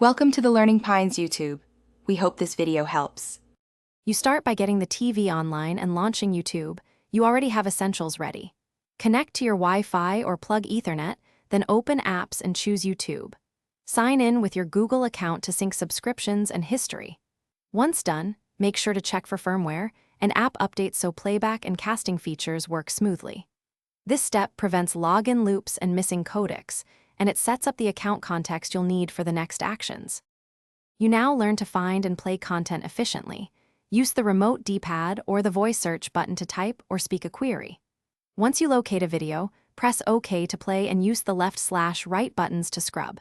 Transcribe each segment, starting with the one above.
Welcome to the Learning Pines YouTube. We hope this video helps. You start by getting the TV online and launching YouTube. You already have essentials ready. Connect to your Wi-Fi or plug Ethernet, then open apps and choose YouTube. Sign in with your Google account to sync subscriptions and history. Once done, make sure to check for firmware and app updates so playback and casting features work smoothly. This step prevents login loops and missing codecs, and it sets up the account context you'll need for the next actions. You now learn to find and play content efficiently. Use the remote D-pad or the voice search button to type or speak a query. Once you locate a video, press OK to play and use the left/right buttons to scrub.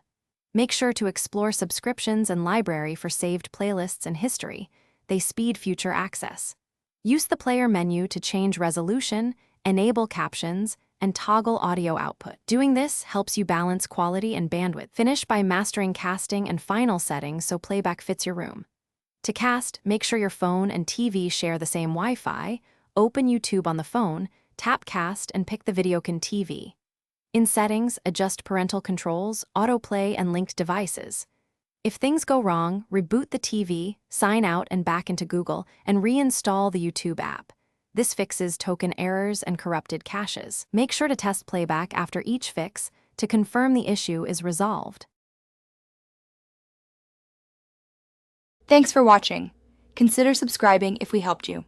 Make sure to explore subscriptions and library for saved playlists and history. They speed future access. Use the player menu to change resolution, enable captions, and toggle audio output. Doing this helps you balance quality and bandwidth. Finish by mastering casting and final settings so playback fits your room. To cast, make sure your phone and TV share the same Wi-Fi. Open YouTube on the phone, tap Cast, and pick the Videocon TV. In Settings, adjust parental controls, autoplay, and linked devices. If things go wrong, reboot the TV, sign out and back into Google, and reinstall the YouTube app. This fixes token errors and corrupted caches. Make sure to test playback after each fix to confirm the issue is resolved. Thanks for watching. Consider subscribing if we helped you.